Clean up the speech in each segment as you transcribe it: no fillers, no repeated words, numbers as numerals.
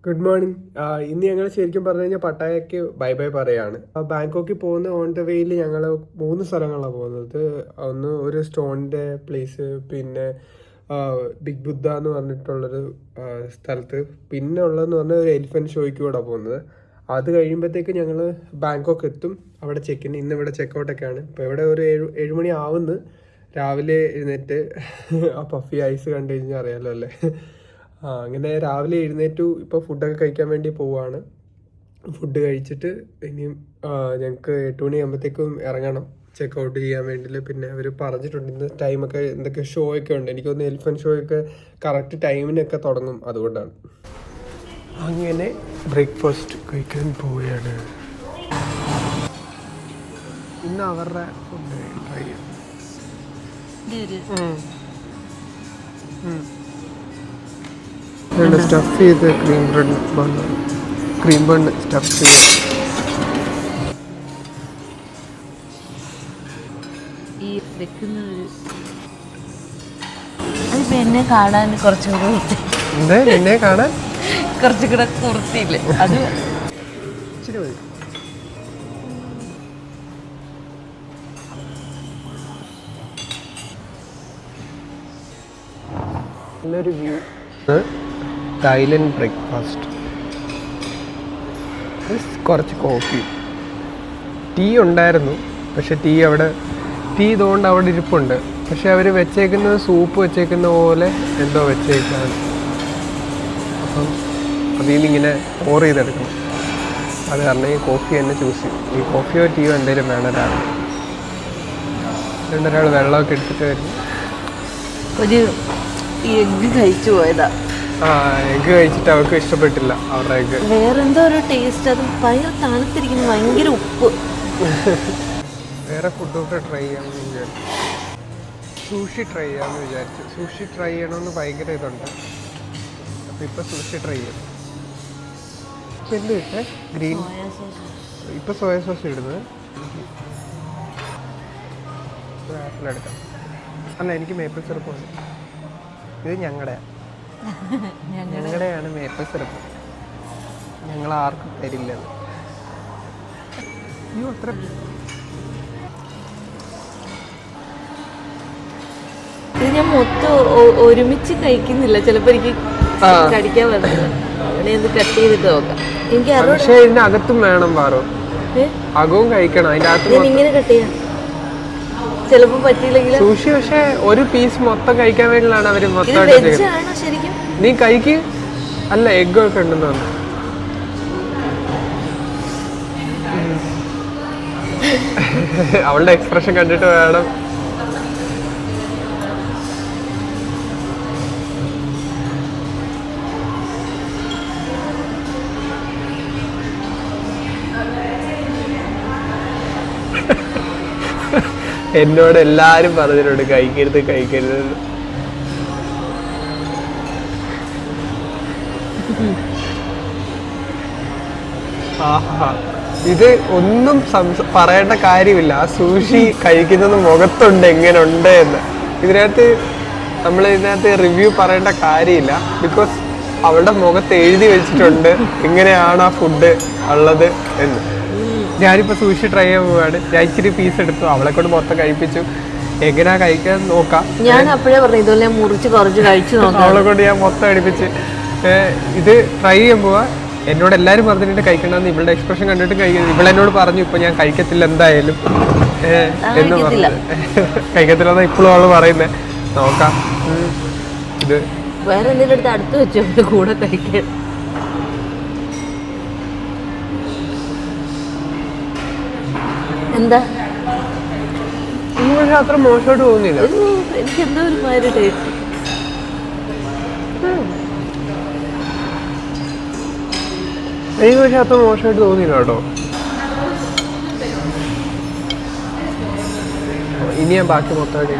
Good morning. ഇന്ന് ഞങ്ങൾ ശരിക്കും പറഞ്ഞു കഴിഞ്ഞാൽ പട്ടായക്ക് ബൈ ബൈ പറയാണ്. ബാങ്കോക്കിൽ പോകുന്ന ഓൺ ദ വേയിൽ ഞങ്ങൾ 3 സ്ഥലങ്ങളാണ് പോകുന്നത്. ഒന്ന് ഒരു സ്റ്റോണിൻ്റെ പ്ലേസ്, പിന്നെ ബിഗ് ബുദ്ധ എന്ന് പറഞ്ഞിട്ടുള്ളൊരു സ്ഥലത്ത്, പിന്നെ ഉള്ളതെന്ന് പറഞ്ഞാൽ ഒരു എലിഫൻറ്റ് ഷോയ്ക്ക് കൂടെ പോകുന്നത്. അത് കഴിയുമ്പോഴത്തേക്ക് ഞങ്ങൾ ബാങ്കോക്ക് എത്തും. അവിടെ ഇന്ന് ഇവിടെ ചെക്കൗട്ടൊക്കെയാണ്. ഇപ്പോൾ ഇവിടെ ഒരു 7 മണി ആവുന്നു. രാവിലെ എഴുന്നേറ്റ് ആ പഫി ഐസ് കണ്ടു കഴിഞ്ഞാൽ അറിയാമല്ലോ അല്ലേ. അങ്ങനെ രാവിലെ എഴുന്നേറ്റു. ഇപ്പോൾ ഫുഡൊക്കെ കഴിക്കാൻ വേണ്ടി പോവുകയാണ്. ഫുഡ് കഴിച്ചിട്ട് ഇനിയും ഞങ്ങൾക്ക് 8 മണിയാകുമ്പോഴത്തേക്കും ഇറങ്ങണം ചെക്കൗട്ട് ചെയ്യാൻ വേണ്ടിയിട്ട്. പിന്നെ അവർ പറഞ്ഞിട്ടുണ്ട് ഇന്ന് ടൈമൊക്കെ എന്തൊക്കെ ഷോ ഒക്കെ ഉണ്ട്. എനിക്കൊന്ന് എലിഫൻറ്റ് ഷോ ഒക്കെ കറക്റ്റ് ടൈമിനൊക്കെ തുടങ്ങും, അതുകൊണ്ടാണ്. അങ്ങനെ ബ്രേക്ക്ഫാസ്റ്റ് കഴിക്കാൻ പോവുകയാണ്. ഇന്ന് അവരുടെ ഫുഡ് ട്രൈ ചെയ്യാം. സ്റ്റഫ് ചെയ്ത് ക്രീം ബൺ സ്റ്റഫ് ചെയ്ത് എന്നെ കാണാൻ കുറച്ചുകൂടെ എന്നെ കാണാൻ കുറച്ചുകൂടെ കുർത്തിയില്ലേ അത് ഇച്ചിരി മതി. നല്ലൊരു വ്യൂ. തായ്ലൻഡ് ബ്രേക്ക്ഫാസ്റ്റ്, കുറച്ച് കോഫി, ടീ ഉണ്ടായിരുന്നു. പക്ഷെ ടീ ഇതുകൊണ്ട് അവിടെ ഇരിപ്പുണ്ട്. പക്ഷെ അവർ വെച്ചേക്കുന്നത് സൂപ്പ് വെച്ചേക്കുന്ന പോലെ എന്തോ വെച്ചേക്കാണ്. അപ്പം അതിൽ നിന്നിങ്ങനെ ഓർ ചെയ്തെടുക്കണം. അത് കാരണം ഈ കോഫി തന്നെ ചൂസ് ചെയ്യും. ഈ കോഫിയോ ടീയോ എന്തെങ്കിലും വേണം ഒരാൾ വെള്ളമൊക്കെ എടുത്തിട്ട് വരുന്നു. ഒരു എഗ്ഗ് കഴിച്ചു പോയതാ. എഗ്ഗ് കഴിച്ചിട്ട് അവർക്ക് ഇഷ്ടപ്പെട്ടില്ല അവരുടെ എഗ്ഗ്. വേറെന്തോ ഒരു ടേസ്റ്റ്, അത് ഭയങ്കര തണുത്തിരിക്കുന്നു, ഭയങ്കര ഉപ്പ്. വേറെ ഫുഡൊക്കെ ട്രൈ ചെയ്യാമെന്ന് വിചാരിച്ചു. സൂഷി ട്രൈ ചെയ്യാമെന്ന് വിചാരിച്ചു. സൂഷി ട്രൈ ചെയ്യണമെന്ന് ഭയങ്കര ഇതുണ്ട്. അപ്പോൾ ഇപ്പോൾ സൂഷി ട്രൈ ചെയ്യും. ഇപ്പം എന്ത് കിട്ടേ? ഗ്രീൻ, ഇപ്പോൾ സോയ സോസ് ഇടുന്നത്. ആപ്പിൾ എടുക്കാം. അല്ല, എനിക്ക് മേപ്പിൾ സിറപ്പ് മതി. ഇത് ഞങ്ങളുടെയാണ് മേപ്പിൾ സിറപ്പ്. ഞങ്ങൾ ആർക്കും തരില്ല. അയ്യോ, അത്ര ഇത് ഞാൻ മൊത്തം ഒരുമിച്ച് കഴിക്കുന്നില്ല. ചിലപ്പോൾ എനിക്ക് കടിക്കാൻ പറ്റില്ല. അങ്ങനെ ഇത് കട്ട് ചെയ്തിട്ട് നോക്കാം. എനിക്ക് പക്ഷേ ഇതിനകത്തും വേണം പാറോ, അകവും കഴിക്കണം. അതിൻ്റെ അകത്ത് ഇങ്ങനെ കട്ട് ചെയ്യാം. ചിലപ്പോ പറ്റിയില്ലെങ്കിൽ സൂഷി. പക്ഷെ ഒരു പീസ് മൊത്തം കഴിക്കാൻ വേണ്ടിയാണ് അവര് മൊത്തം. ശരിക്കും നീ കഴിക്ക്. അല്ല, എഗ് ഒക്കെ ഉണ്ടെന്ന് പറഞ്ഞു. അവളുടെ എക്സ്പ്രഷൻ കണ്ടിട്ട് വേണം. എന്നോട് എല്ലാരും പറഞ്ഞിട്ടുണ്ട് കഴിക്കരുത്. ഇത് ഒന്നും പറയേണ്ട കാര്യമില്ല. ആ സൂഷി കഴിക്കുന്നത് മുഖത്തുണ്ട് എങ്ങനെയുണ്ട് എന്ന്. ഇതിനകത്ത് റിവ്യൂ പറയേണ്ട കാര്യമില്ല. ബിക്കോസ് അവളുടെ മുഖത്ത് എഴുതി വെച്ചിട്ടുണ്ട് എങ്ങനെയാണ് ആ ഫുഡ് ഉള്ളത് എന്ന്. ഞാനിപ്പോൾ സൂഷി ട്രൈ ചെയ്യാൻ പോവാണ്. ഞാൻ ഇച്ചിരി പീസ് എടുത്തു, അവളെ കൊണ്ട് മൊത്തം കഴിപ്പിച്ചു. എങ്ങനെയാ കഴിക്കാൻ നോക്കാം. ഞാൻ അപ്പോഴേ പറഞ്ഞു ഇതുപോലെ മുറിച്ച് കുറച്ച് കഴിച്ചു നോക്കാം. അവളെ കൊണ്ട് ഞാൻ മൊത്തം അടിപ്പിച്ച് ഇത് ട്രൈ ചെയ്യാൻ പോവാ. എന്നോട് എല്ലാവരും പറഞ്ഞിട്ട് കഴിക്കണമെന്ന്. ഇവളുടെ എക്സ്പ്രഷൻ കണ്ടിട്ട് കഴിക്കുന്നത്. ഇവളെന്നോട് പറഞ്ഞു ഇപ്പം ഞാൻ കഴിക്കത്തില്ല എന്തായാലും എന്ന് പറഞ്ഞു. കഴിക്കത്തില്ലെന്നാ ഇപ്പോഴും അവള് പറയുന്നത്. നോക്കാം. ഇത് വേറെ എന്തെങ്കിലും എടുത്ത് അടുത്ത് വെച്ചോ കൂടെ കഴിക്കാൻ. എന്താ പക്ഷെ അത്ര മോശമായിട്ട് തോന്നിയില്ല. എനിക്ക് എന്തോ ഒരു മാതിരി ടേസ്റ്റ്. എനിക്ക് പക്ഷെ അത്ര മോശമായിട്ട് തോന്നിയില്ല കേട്ടോ. ഇനി ഞാൻ ബാക്കി മൊത്തമായിട്ട്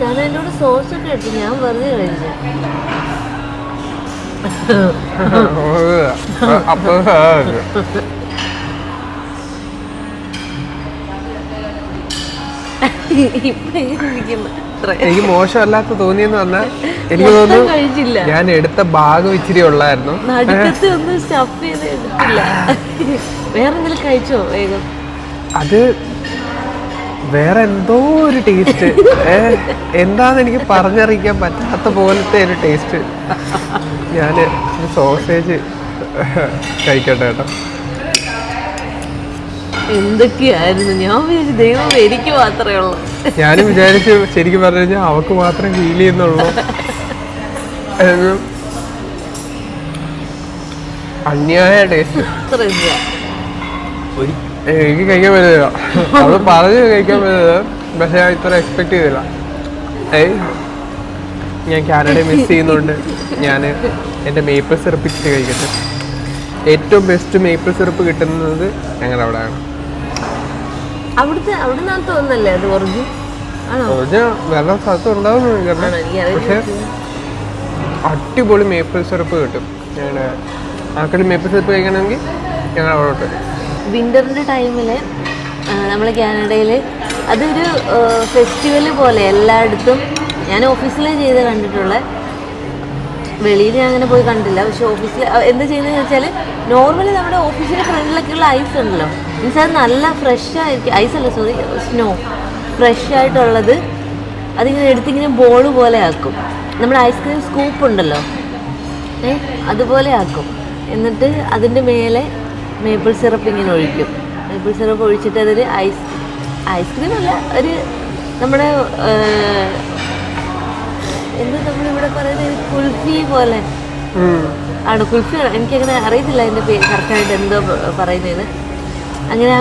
ഞാൻ എന്നോട് സോസ് ഒക്കെ എടുത്തു. ഞാൻ വെറുതെ കഴിച്ചു. അപ്പൊ ഇപ്പൊ എനിക്ക് മോശമല്ലാത്ത തോന്നിയെന്ന് പറഞ്ഞാൽ എനിക്ക് തോന്നുന്നു കഴിച്ചില്ല. ഞാൻ എടുത്ത ഭാഗം ഇച്ചിരി ഉള്ളായിരുന്നു. നടുക്കത്ത് ഒന്നും സ്റ്റഫ് ചെയ്ത് എടുത്തില്ല. വേറെ എന്തെങ്കിലും കഴിച്ചോ വേഗം? അത് വേറെ എന്തോ ഒരു ടേസ്റ്റ്, എന്താന്ന് എനിക്ക് പറഞ്ഞറിയിക്കാൻ പറ്റാത്ത പോലത്തെ ഒരു ടേസ്റ്റ്. ഞാൻ സോസേജ് കഴിക്കട്ടെ കേട്ടോ. എന്തൊക്കെയായിരുന്നു, ഞാൻ വിചാരിച്ചു ദൈവം എനിക്ക് മാത്രമേ ഉള്ളൂ. ഞാനും വിചാരിച്ചു ശരിക്കും പറഞ്ഞു കഴിഞ്ഞാൽ അവക്ക് മാത്രമേ ഫീൽ ചെയ്യുന്നുള്ളൂ. അന്യായ ടേസ്റ്റ്. എനിക്ക് കഴിക്കാൻ പറ്റില്ല, അവള് പറഞ്ഞ് കഴിക്കാൻ പറ്റില്ല. പക്ഷെ ഞാൻ ഇത്ര എക്സ്പെക്ട് ചെയ്തില്ല. ഞാൻ കാനഡ മിസ് ചെയ്യുന്നുണ്ട്. ഞാൻ എൻ്റെ മേപ്പിൾ സിറപ്പ് ഇച്ചിട്ട് കഴിക്കട്ടെ. ഏറ്റവും ബെസ്റ്റ് മേപ്പിൾ സിറപ്പ് കിട്ടുന്നത് ഞങ്ങളുടെ അവിടെയാണ്. അവിടെ തോന്നുന്നല്ലേ അത് ഒറിജിൻ? വേറെ സ്ഥലത്ത് ഉണ്ടാവുന്നു, പക്ഷെ അടിപൊളി മേപ്പിൾ സിറപ്പ് കിട്ടും. ഞങ്ങളുടെ ആക്കടി മേപ്പിൾ സിറപ്പ് കഴിക്കണമെങ്കിൽ ഞങ്ങൾ അവിടോട്ട്. വിൻ്ററിൻ്റെ ടൈമിൽ നമ്മൾ കാനഡയിൽ അതൊരു ഫെസ്റ്റിവൽ പോലെ എല്ലായിടത്തും. ഞാൻ ഓഫീസിൽ ചെയ്ത് കണ്ടിട്ടുള്ളത്, വെളിയിൽ ഞാൻ അങ്ങനെ പോയി കണ്ടില്ല. പക്ഷെ ഓഫീസിൽ എന്താ ചെയ്യുന്നതെന്ന് വെച്ചാൽ, നോർമലി നമ്മുടെ ഓഫീസിൻ്റെ ഫ്രണ്ടിലൊക്കെയുള്ള ഐസ് ഉണ്ടല്ലോ, മീൻസ് അത് നല്ല ഫ്രഷ് ആയിരിക്കും. ഐസല്ല, സോറി, സ്നോ ഫ്രഷ് ആയിട്ടുള്ളത് അതിങ്ങനെ എടുത്തിങ്ങനെ ബോൾ പോലെ ആക്കും. നമ്മുടെ ഐസ്ക്രീം സ്കൂപ്പ് ഉണ്ടല്ലോ, അതുപോലെ ആക്കും. എന്നിട്ട് അതിൻ്റെ മേലെ മേപ്പിൾ സിറപ്പ് ഇങ്ങനെ ഒഴിക്കും. മേപ്പിൾ സിറപ്പ് ഒഴിച്ചിട്ട് അതിൽ ഐസ്ക്രീം അല്ല, ഒരു നമ്മുടെ എന്ത് നമ്മളിവിടെ പറയുന്നത് കുൽഫി പോലെ ആണ്. കുൽഫി എനിക്കങ്ങനെ അറിയത്തില്ല അതിൻ്റെ പേര് കറക്റ്റായിട്ട് എന്തോ പറയുന്നതെന്ന്. അങ്ങനെ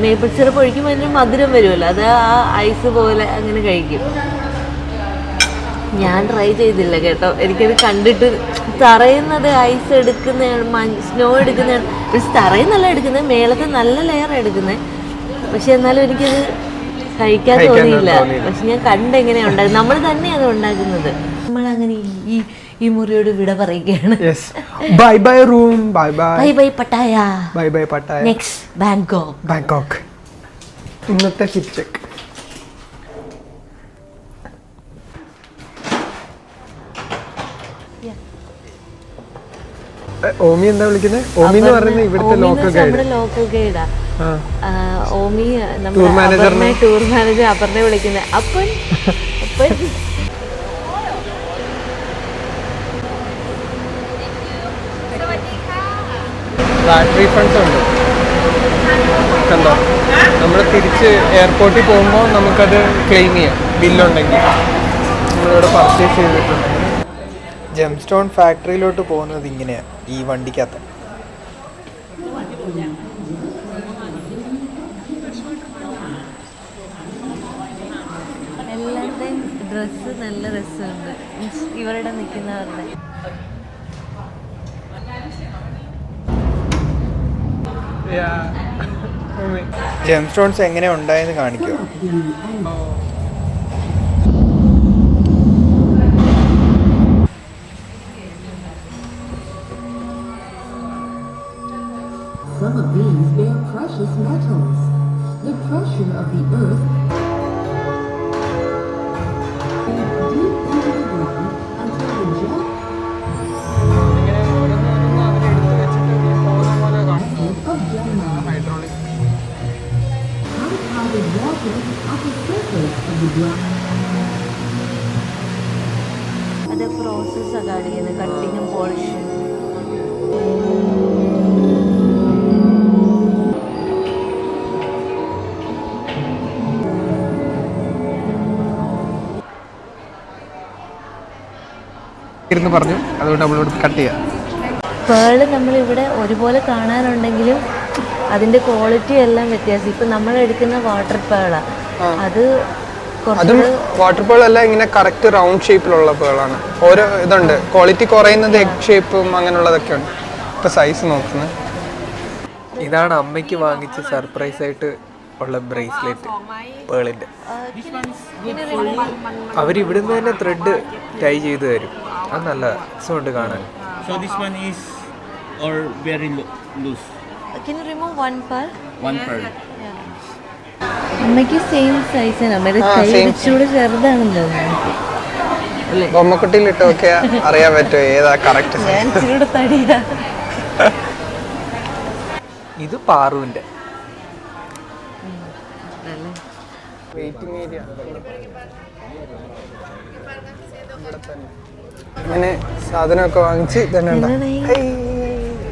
മേപ്പിൾ സിറപ്പ് ഒഴിക്കുമ്പോൾ അതിന് മധുരം വരുമല്ലോ, അത് ആ ഐസ് പോലെ അങ്ങനെ കഴിക്കും. ഞാൻ ട്രൈ ചെയ്തില്ല കേട്ടോ. എനിക്കത് കണ്ടിട്ട് തറയുന്നത് ഐസ് എടുക്കുന്നതാണ്, സ്നോ എടുക്കുന്നതാണ്. മീൻസ് തറയുന്നല്ല എടുക്കുന്നത്, മേളത്തെ നല്ല ലെയർ എടുക്കുന്നത്. പക്ഷെ എന്നാലും എനിക്കത് കഴിക്കാൻ തോന്നിയില്ല. പക്ഷെ ഞാൻ കണ്ടെങ്ങനെയാണ് ഉണ്ടാക്കുന്നത്, നമ്മൾ തന്നെയാണ് ഉണ്ടാക്കുന്നത്. നമ്മളങ്ങനെ ഈ മുറിയോട് വിട പറയുകയാണ്. Bye bye room, bye bye bye bye Pattaya, bye bye Pattaya. Next Bangkok. ഇന്നത്തെ ഹിറ്റ് ചെക്ക്. ഓമി എന്താ വിളിക്കുന്നത്? ഓമി എന്ന് പറയുന്നത് ഇവിടുത്തെ ലോക്കൽ ഗൈഡാ. ഓമി ടൂർ മാനേജർ അപർണ വിളിക്കുന്നത്. അപ്പൻ റീഫണ്ട്സ് ഉണ്ട്. കണ്ടോ, നമ്മൾ തിരിച്ച് എയർപോർട്ടിൽ പോകുമ്പോൾ നമുക്കത് ക്ലെയിം ചെയ്യാം ബില്ലുണ്ടെങ്കിൽ. നമ്മളിവിടെ പർച്ചേസ് ചെയ്തിട്ടുണ്ട്. ജെംസ്റ്റോൺ ഫാക്ടറിയിലോട്ട് പോകുന്നത് ഇങ്ങനെയാണ്, ഈ വണ്ടിക്കകത്ത്. എല്ലാവരുടെയും ഡ്രസ്സ് നല്ല രസമുണ്ട്, ഇവരുടെ നിൽക്കുന്നവരുടെ. ജെംസ്റ്റോൺസ് എങ്ങനെ ഉണ്ടായെന്ന് കാണിക്കുമോ? Some of these bear precious metals. The pressure of the earth is deep into the ground until the jet of Gemini high-powered water at the surface of the ground. അത് പ്രോസസ്സാണ് കാണിക്കുന്നത്, കട്ടിങ്ങും പോളിഷും. പറഞ്ഞു, അതുകൊണ്ട് നമ്മളിവിടെ കട്ട് ചെയ്യാം. പേള് നമ്മളിവിടെ ഒരുപോലെ കാണാനുണ്ടെങ്കിലും അതിന്റെ ക്വാളിറ്റി എല്ലാം വ്യത്യാസം. ഇപ്പൊ നമ്മൾ എടുക്കുന്ന വാട്ടർ പേളാണ്, അത് അതും വാട്ടർ പേൾ അല്ല, ഇങ്ങനെ കറക്റ്റ് റൗണ്ട് ഷേപ്പിലുള്ള പേളാണ്. ഓരോ ഇതുണ്ട്, ക്വാളിറ്റി കുറയുന്നത് എഗ് ഷേപ്പും അങ്ങനെയുള്ളതൊക്കെ ഉണ്ട്. ഇപ്പൊ സൈസ് നോക്കുന്നത് ഇതാണ് അമ്മയ്ക്ക് വാങ്ങിച്ച് സർപ്രൈസ് ആയിട്ട് ഉള്ള ബ്രേസ്ലെറ്റ് പേളിന്റെ. അവരിവിടുന്ന് തന്നെ ത്രെഡ് ടൈ ചെയ്ത് തരും. അത് നല്ല രസമുണ്ട് കാണാൻ. So this one is or very loose. Can you remove one pearl? One pearl. അമ്മയ്ക്ക് സെയിം സൈസാണ്. അമ്മയുടെ കൈ ഇച്ചിരി ചെറുതാണെന്ന് തോന്നുന്നു. ബൊമ്മക്കുട്ടിയിലിട്ട് നോക്കിയാ അറിയാൻ പറ്റുമോ ഏതാ കറക്റ്റ്. ഞാൻ ഇച്ചിരി തടിയാ. ഇത് പാറുവിന്റെ വെയിറ്റിംഗ് ഏരിയ. അങ്ങനെ സാധനമൊക്കെ വാങ്ങിച്ച് തന്നെ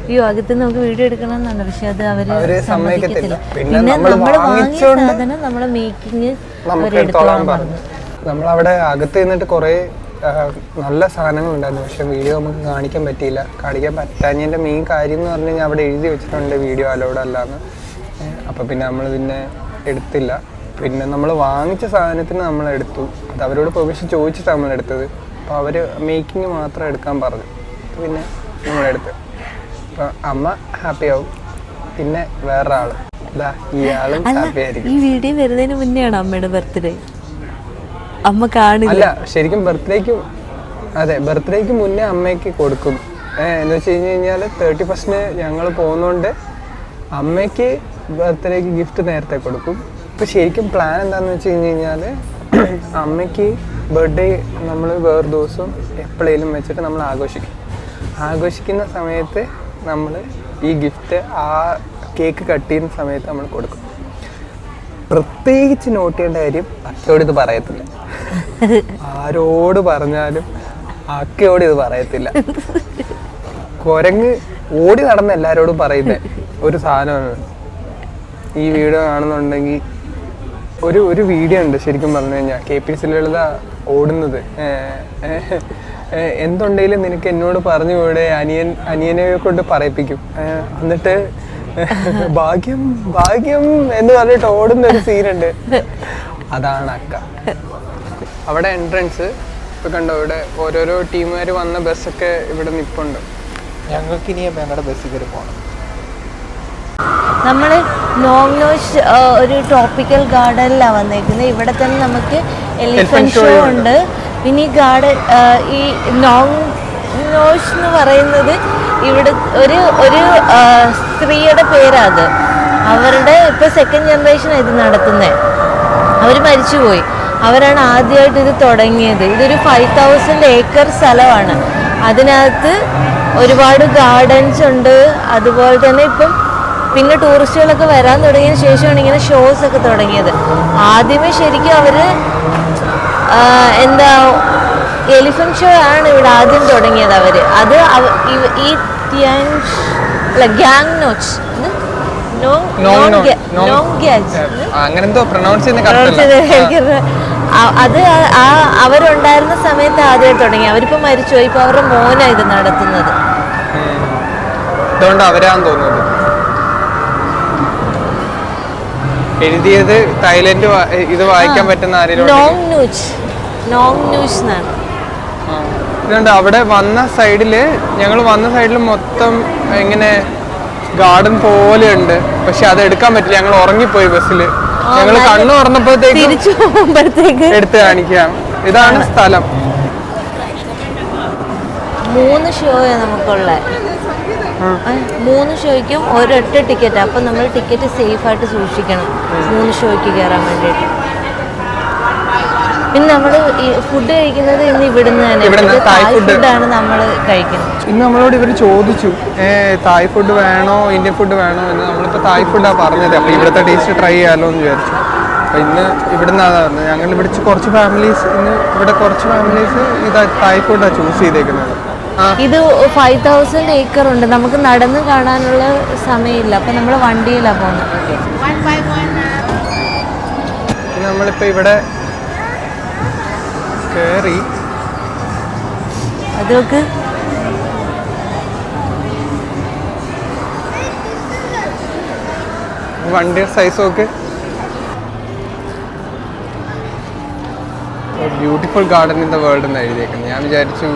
അയ്യോ അകത്ത് നമുക്ക് വീഡിയോ എടുക്കണമെന്നാണ്, പക്ഷെ അത് അവര് സമ്മതിക്കത്തില്ല. പിന്നെ നമ്മൾ വാങ്ങിയ സാധനം നമ്മളെ മേക്കിങ് എടുത്തോളാൻ പറഞ്ഞു. നമ്മളവിടെ അകത്ത് നിന്നിട്ട് കുറേ നല്ല സാധനങ്ങൾ ഉണ്ടായിരുന്നു, പക്ഷെ വീഡിയോ നമുക്ക് കാണിക്കാൻ പറ്റിയില്ല. കാണിക്കാൻ പറ്റാഞ്ഞതിൻ്റെ മെയിൻ കാര്യം എന്ന് പറഞ്ഞു കഴിഞ്ഞാൽ അവിടെ എഴുതി വെച്ചിട്ടുണ്ട് വീഡിയോ അലൗഡ് അല്ലാന്ന്. അപ്പോൾ പിന്നെ നമ്മൾ പിന്നെ എടുത്തില്ല. പിന്നെ നമ്മൾ വാങ്ങിച്ച സാധനത്തിന് നമ്മൾ എടുത്തു. അത് അവരോട് പെർമിഷൻ ചോദിച്ചിട്ട് നമ്മൾ എടുത്തത്. അപ്പോൾ അവർ മേക്കിങ് മാത്രം എടുക്കാൻ പറഞ്ഞു. പിന്നെ നമ്മളെടുത്ത്. അപ്പോൾ അമ്മ ഹാപ്പി ആവും, പിന്നെ വേറൊരാൾ ഇയാളും ഹാപ്പി ആയിരിക്കും. ഈ വീഡിയോ വരുന്നതിന് മുന്നെയാണ് അമ്മയുടെ ബർത്ത്ഡേ. അമ്മ കാണില്ല. അല്ല, ശരിക്കും ബർത്ത്ഡേക്ക് മുന്നേ അമ്മയ്ക്ക് കൊടുക്കും. എന്ന് വെച്ച് കഴിഞ്ഞാൽ 31 ഞങ്ങൾ പോകുന്നോണ്ട് അമ്മയ്ക്ക് ബർത്ത്ഡേക്ക് ഗിഫ്റ്റ് നേരത്തെ കൊടുക്കും. ഇപ്പം ശരിക്കും പ്ലാൻ എന്താണെന്ന് വെച്ച് കഴിഞ്ഞാൽ അമ്മയ്ക്ക് ബർത്ത്ഡേ നമ്മൾ വേറെ ദിവസം എപ്പോഴേലും വെച്ചിട്ട് നമ്മൾ ആഘോഷിക്കുന്ന സമയത്ത് നമ്മൾ ഈ ഗിഫ്റ്റ് ആ കേക്ക് കട്ട് ചെയ്യുന്ന സമയത്ത് നമ്മൾ കൊടുക്കും. പ്രത്യേകിച്ച് നോട്ട് ചെയ്യേണ്ട കാര്യം, അക്കയോട് ഇത് പറയത്തില്ല. ആരോട് പറഞ്ഞാലും അക്കയോട് ഇത് പറയത്തില്ല. കുരങ്ങ് ഓടി നടന്ന് എല്ലാവരോടും പറയുന്നത് ഒരു സാധനമാണ്. ഈ വീഡിയോ കാണുന്നുണ്ടെങ്കിൽ ഒരു വീഡിയോ ഉണ്ട് ശരിക്കും പറഞ്ഞു കഴിഞ്ഞാൽ, KPC ലളിത ഓടുന്നത്. എന്തുണ്ടെങ്കിലും നിനക്ക് എന്നോട് പറഞ്ഞു കൂടെ, അനിയനെ കൊണ്ട് പറയിപ്പിക്കും. എന്നിട്ട് ഭാഗ്യം ഭാഗ്യം എന്ന് പറഞ്ഞിട്ട് ഓടുന്ന ഒരു സീനുണ്ട്. അതാണ് അക്ക. അവിടെ എൻട്രൻസ് ഇപ്പൊ കണ്ടോ, ഇവിടെ ഓരോരോ ടീമുകാർ വന്ന ബസ്സൊക്കെ ഇവിടെ നിൽപ്പുണ്ട്. ഞങ്ങൾക്ക് ഇനി ഞങ്ങളുടെ ബസ്സിൽ കയറി പോകണം. നമ്മൾ നോങ് നോഷ് ഒരു ട്രോപ്പിക്കൽ ഗാർഡനിലാണ് വന്നേക്കുന്നത്. ഇവിടെ തന്നെ നമുക്ക് എലിഫന്റ് ഷോ ഉണ്ട്. പിന്നെ ഈ ഗാർഡൻ, ഈ നോങ് നോഷ് എന്ന് പറയുന്നത് ഇവിടെ ഒരു സ്ത്രീയുടെ പേരാത്. അവരുടെ ഇപ്പൊ 2nd ജനറേഷൻ ഇത് നടത്തുന്നത്. അവർ മരിച്ചുപോയി. അവരാണ് ആദ്യമായിട്ട് ഇത് തുടങ്ങിയത്. ഇതൊരു 5000 ഏക്കർ സ്ഥലമാണ്. അതിനകത്ത് ഒരുപാട് ഗാർഡൻസ് ഉണ്ട്. അതുപോലെ തന്നെ ഇപ്പം പിന്നെ ടൂറിസ്റ്റുകളൊക്കെ വരാൻ തുടങ്ങിയ ശേഷമാണ് ഇങ്ങനെ ഷോസ് ഒക്കെ തുടങ്ങിയത്. ആദ്യമേ ശരിക്കും അവര് എലിഫന്റ് ഷോ ആണ് ഇവിടെ ആദ്യം തുടങ്ങിയത് അവര്. അത് ഈ ഗ്യാങ് നോച്ച് അത് അവരുണ്ടായിരുന്ന സമയത്ത് ആദ്യം തുടങ്ങി. അവരിപ്പോ മരിച്ചുപോയി. ഇപ്പൊ അവരുടെ മോനാ ഇത് നടത്തുന്നത്. എഴുതിയത് തായ്ലൻഡ് ഇത് വായിക്കാൻ പറ്റുന്ന ഇതുണ്ട്. അവിടെ വന്ന സൈഡില് മൊത്തം ഇങ്ങനെ ഗാർഡൻ പോലെ ഉണ്ട്. പക്ഷെ അത് എടുക്കാൻ പറ്റില്ല, ഞങ്ങൾ ഉറങ്ങിപ്പോയി ബസ്സില്. ഞങ്ങൾ കണ്ണു തുറന്നപ്പോഴത്തേക്ക് എടുത്ത് കാണിക്കാം. ഇതാണ് സ്ഥലം. 3 ഷോയാ നമുക്കുള്ള. 3 ഷോയ്ക്കും ഒരൊറ്റ ടിക്കറ്റ്. അപ്പൊ നമ്മൾ ടിക്കറ്റ് സേഫ് ആയിട്ട് സൂക്ഷിക്കണം 3 ഷോയ്ക്ക് കയറാൻ വേണ്ടിയിട്ട്. പിന്നെ നമ്മൾ ഫുഡ് കഴിക്കുന്നത് ഇന്ന് ഇവിടുന്ന് തന്നെ തായ് ഫുഡാണ് നമ്മൾ കഴിക്കുന്നത്. ഇന്ന് നമ്മളോട് ഇവർ ചോദിച്ചു തായ് ഫുഡ് വേണോ ഇന്ത്യൻ ഫുഡ് വേണോ എന്ന്. നമ്മളിപ്പോൾ തായ് ഫുഡാണ് പറഞ്ഞത്. അപ്പോൾ ഇവിടുത്തെ ടേസ്റ്റ് ട്രൈ ചെയ്യാമല്ലോ എന്ന് വിചാരിച്ചു. അപ്പോൾ ഇന്ന് ഇവിടുന്ന് അതാണ് പറഞ്ഞത്. ഞങ്ങൾ ഇവിടെ കുറച്ച് ഫാമിലീസ് ഇതാ തായ് ഫുഡാണ് ചൂസ് ചെയ്തേക്കുന്നത്. ഇത് 5000 ഏക്കർ ഉണ്ട്. നമുക്ക് നടന്ന് കാണാനുള്ള സമയമില്ല. അപ്പം നമ്മൾ വണ്ടിയിലാണ് പോകുന്നത്. നമ്മളിപ്പോൾ ഇവിടെ കയറി. അതൊക്കെ വണ്ടിയുടെ സൈസൊക്കെ beautiful garden in the world എന്ന് എഴുതിയേക്കുന്നത്. ഞാൻ വിചാരിച്ചു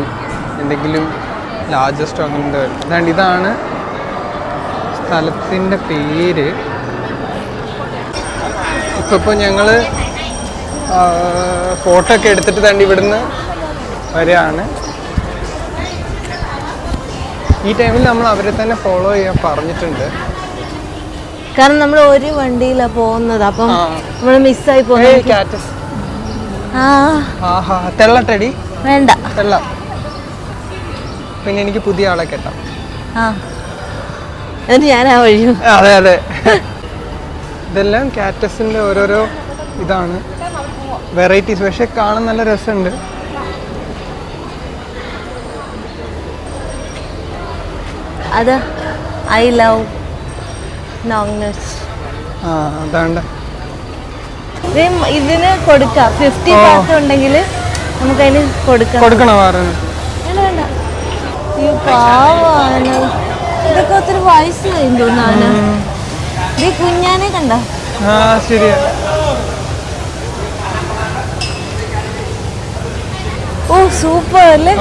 എന്തെങ്കിലും ലാർജസ്റ്റോ അങ്ങനത്തെ. ഇതാണ് സ്ഥലത്തിൻ്റെ പേര്. ഇപ്പോൾ ഞങ്ങൾ ഫോട്ടോ ഒക്കെ എടുത്തിട്ട് തന്നെ ഇവിടുന്ന് വരികയാണ്. ഈ ടൈമിൽ നമ്മൾ അവരെ തന്നെ ഫോളോ ചെയ്യാൻ പറഞ്ഞിട്ടുണ്ട്. കാരണം നമ്മൾ ഒരു വണ്ടിയിലാ പോകുന്നത്, അപ്പം നമ്മൾ മിസ്സായി പോകുന്നത്. കാറ്റസ് ആ തെള്ളട്ടടി വേണ്ട. തെള്ള. പിന്നെ എനിക്ക് പുതിയ ആളെ കെട്ടാം. എന്നിട്ട് ഞാൻ ആ വഴി. അതെ അതെ. ഇതെല്ലാം കാറ്റസിന്റെ ഓരോരോ ഇതാണ്, വെറൈറ്റീസ്. പക്ഷെ കാണാൻ നല്ല രസമുണ്ട്. അത് ഐ ലവ് നോങ്നട്സ്. അതാണ്ട് ഇതിന് കൊടുക്കാം. 50 പാർട്ട് ഉണ്ടെങ്കിൽ നമുക്ക് അതിന് കൊടുക്കണോ? വേറെ വേണ്ട. ഈ പാവാണ്. ഇതൊക്കെ ഒത്തിരി വയസ്സായി തോന്നാണ്. ഈ കുഞ്ഞാനെ കണ്ട. ശരിയാ. ഓ സൂപ്പർ അല്ലേ.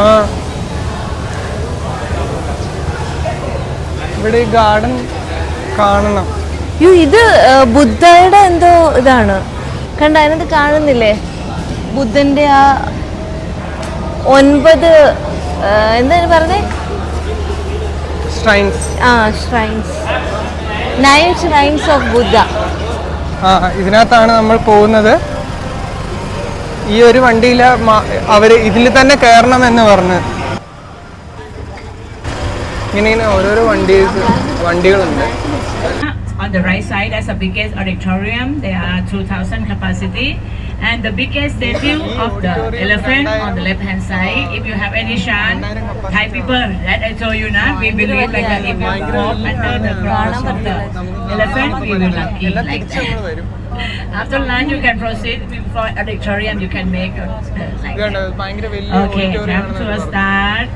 ഇവിടെ ഈ ഗാർഡൻ കാണണം. ഇത് ബുദ്ധയുടെ എന്തോ ഇതാണ് കണ്ട. അതിനകത്ത് കാണുന്നില്ലേ ബുദ്ധന്റെ ആ 9 എന്താണ് പറഞ്ഞേ? shrines. shrines. 9 shrines of Buddha. ഇതിനകത്താണ് നമ്മൾ പോകുന്നത്. ഈ ഒരു വണ്ടിയിൽ അവര് ഇതിൽ തന്നെ കയറണമെന്ന് പറഞ്ഞു. ഇങ്ങനെ ഓരോരോ വണ്ടികളുണ്ട്. On the right side, that's the biggest auditorium. There are 2,000 capacity. And the biggest statue of the elephant on the left hand side. If you have any chance, Thai people, that I told you now, we believe like that if you walk under the cross of the elephant, we will lucky like that. After lunch, you can proceed before auditorium. You can make like that. Okay, come to a start.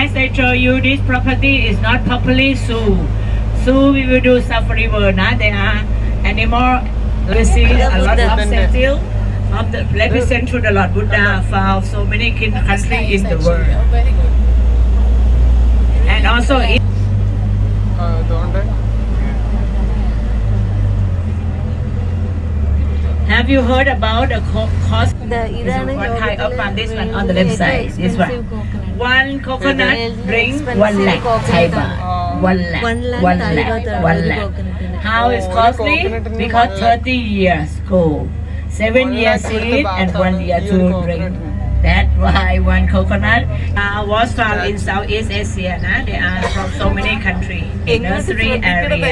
As I told you, this property is not properly zoo. So we will do safari world. There are animal. We see a lot of statue of the represent to the Lord Buddha found so many countries in the world. And also have you heard about the cost? One high up on this one on the left side. This one. One coconut drink 1 lakh Thai baht. 1 lakh. How is costly? Because 30 years go, 7 years seed and 1 year to drink. That's why one coconut was found in Southeast Asia. They are from so many countries. In nursery area,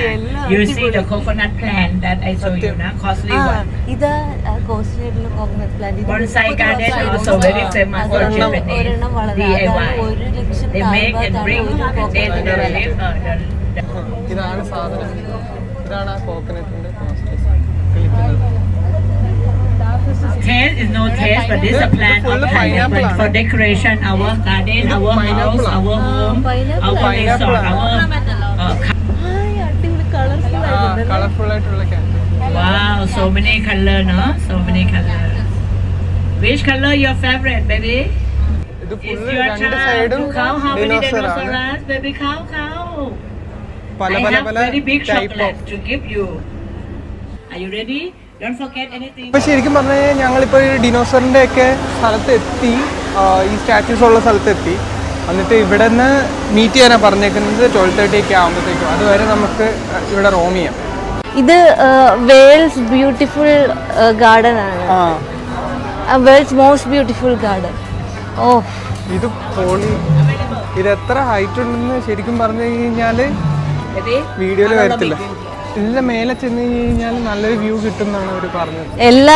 you see the coconut plant that I show you now. Costly one. Bonsai garden also very famous for Japanese. DIY. They make and bring they live. ഇതാണ് സാധനം. ഇതാണ് ആ കോക്കനട്ടിന്റെ Taste is no taste, but this is a plant of pineapple for decoration. Our garden, our house, our home, our resort, our colourful ആയിട്ടുള്ള candle. wow, so many color, no? So many color. Which color your favorite, baby? ഇത് It's full your രണ്ട് turn സൈഡും to count how many dinosaur ആണ്. dinosaurs, baby. Count. പല I പല have പല very big type chocolate of. to give you. Are you ready? Don't forget anything. ഇപ്പൊ ശരിക്കും പറഞ്ഞു കഴിഞ്ഞാൽ ഞങ്ങളിപ്പോ ഈ ഡിനോസറിന്റെ ഒക്കെ സ്ഥലത്ത് എത്തി, ഈ സ്റ്റാച്യൂസ് ഉള്ള സ്ഥലത്ത് എത്തി. എന്നിട്ട് ഇവിടെ നിന്ന് മീറ്റ് ചെയ്യാനാണ് പറഞ്ഞേക്കുന്നത് 12:30 ഒക്കെ ആകുമ്പോഴത്തേക്കും. അതുവരെ നമുക്ക് ഇവിടെ റോം ചെയ്യാം. ഇത് വേൾഡ്സ് ബ്യൂട്ടിഫുൾ ഗാർഡൻ ആണ്. World's most beautiful garden. ഓ ഇത് പൊളി. ഇത് എത്ര ഹൈറ്റ് ഉണ്ടെന്ന് ശരിക്കും പറഞ്ഞു കഴിഞ്ഞാല് വീഡിയോയിൽ വരത്തില്ല. ഇതിന്റെ മേലെ ചെന്ന് കഴിഞ്ഞാൽ നല്ലൊരു വ്യൂ കിട്ടും എന്നാണ് അവർ പറഞ്ഞത്. എല്ലാ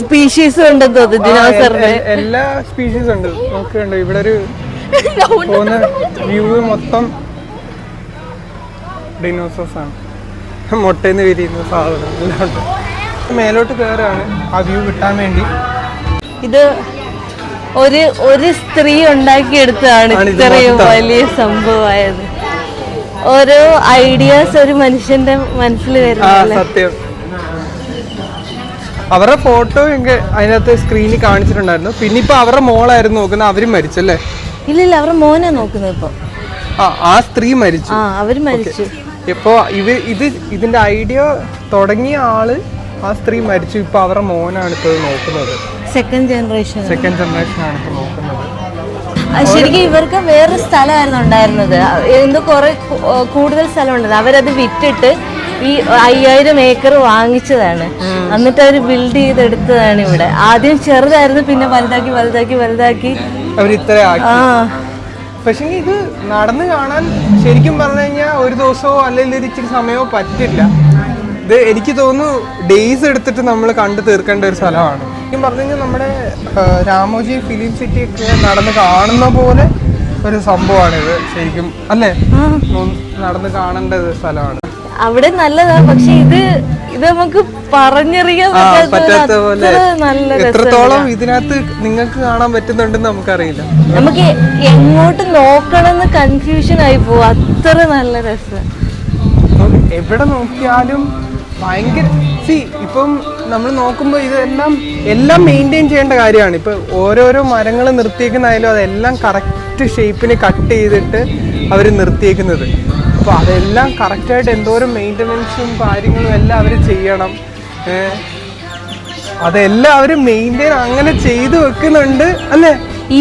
സ്പീഷീസും ഉണ്ടെന്ന് തോന്നുന്നു ഡിനോസറിന്റെ. എല്ലാ സ്പീഷീസ് ഉണ്ട്. നോക്കുന്നുണ്ട് ഇവിടെ ഒരു പോകുന്ന വ്യൂ മൊത്തം ഡിനോസേഴ്സ് ആണ്. മുട്ടയിന്ന് വിരിയുന്ന സാധനം എല്ലാം ഉണ്ട്. മേലോട്ട് കയറാണ് ആ വ്യൂ കിട്ടാൻ വേണ്ടി. ഇത് ഒരു സ്ത്രീ ഉണ്ടാക്കിയെടുത്തതാണ് ഇത്രയും വലിയ സംഭവമായത്. ഓരോ ഐഡിയാസ് ഒരു മനുഷ്യന്റെ മനസ്സിൽ വരുന്നത്. സത്യം. അവരുടെ ഫോട്ടോ അതിനകത്ത് സ്ക്രീനിൽ കാണിച്ചിട്ടുണ്ടായിരുന്നു. പിന്നെ ഇപ്പൊ അവരുടെ മോളായിരുന്നു നോക്കുന്നത്. അവരും മരിച്ചല്ലേ? ഇല്ലില്ല, അവരുടെ മോനെ നോക്കുന്നത് ഇപ്പൊ. ആ സ്ത്രീ മരിച്ചു. അവര് മരിച്ചു. ഇപ്പൊ ഇതിന്റെ ഐഡിയ തുടങ്ങിയ ആള് ആ സ്ത്രീ മരിച്ചു. ഇപ്പൊ അവരുടെ മോനാണ് ഇപ്പൊ നോക്കുന്നത്. സെക്കൻഡ് ജനറേഷൻ ആണ് ഇപ്പൊ നോക്കുന്നത്. ശരിക്കും ഇവർക്ക് വേറൊരു സ്ഥലമായിരുന്നു ഉണ്ടായിരുന്നത്. എന്തോ കുറെ കൂടുതൽ സ്ഥലം ഉണ്ടായിരുന്നു. അവരത് വിറ്റിട്ട് ഈ 5000 ഏക്കർ വാങ്ങിച്ചതാണ്. എന്നിട്ട് അവർ ബിൽഡ് ചെയ്തെടുത്തതാണ് ഇവിടെ. ആദ്യം ചെറുതായിരുന്നു, പിന്നെ വലുതാക്കി അവർ ഇത്ര ആക്കി. പക്ഷെ ഇത് നടന്ന് കാണാൻ ശരിക്കും പറഞ്ഞു കഴിഞ്ഞാൽ ഒരു ദിവസമോ അല്ലെങ്കിൽ ഒരു ഇച്ചിരി സമയമോ പറ്റില്ല. ഇത് എനിക്ക് തോന്നുന്നു ഡേയ്സ് എടുത്തിട്ട് നമ്മൾ കണ്ടു തീർക്കേണ്ട ഒരു സ്ഥലമാണ്. ശരിക്കും പറഞ്ഞു കഴിഞ്ഞാൽ നമ്മുടെ രാമോജി ഫിലിം സിറ്റി ഒക്കെ നടന്ന് കാണുന്ന പോലെ ഒരു സംഭവമാണിത് ശരിക്കും, അല്ലേ? നടന്ന് കാണേണ്ട ഒരു സ്ഥലമാണ്. അവിടെ നല്ലതാണ്, പക്ഷെ ഇത് നമുക്ക് പറഞ്ഞറിയാൻ പറ്റാത്ത പോലെ നല്ല എത്രത്തോളം ഇതിനകത്ത് നിങ്ങൾക്ക് കാണാൻ പറ്റുന്നുണ്ടെന്ന് നമുക്കറിയില്ല. നമുക്ക് എങ്ങോട്ട് നോക്കണമെന്ന് കൺഫ്യൂഷൻ ആയി പോകും, അത്ര നല്ല രസം. എവിടെ നോക്കിയാലും ഭയങ്കര ഇപ്പം നമ്മൾ നോക്കുമ്പോൾ എല്ലാം മെയിൻറ്റെയിൻ ചെയ്യേണ്ട കാര്യമാണ്. ഇപ്പം ഓരോരോ മരങ്ങൾ നിർത്തിയേക്കുന്നതായാലും അതെല്ലാം കറക്റ്റ് ഷേപ്പിന് കട്ട് ചെയ്തിട്ട് അവർ നിർത്തിയേക്കുന്നത്. അപ്പോൾ അതെല്ലാം കറക്റ്റായിട്ട് എന്തോരം മെയിൻ്റനൻസും കാര്യങ്ങളും എല്ലാം അവർ ചെയ്യണം. അതെല്ലാം അവർ മെയിൻറ്റെയിൻ അങ്ങനെ ചെയ്തു വെക്കുന്നുണ്ട്, അല്ലേ?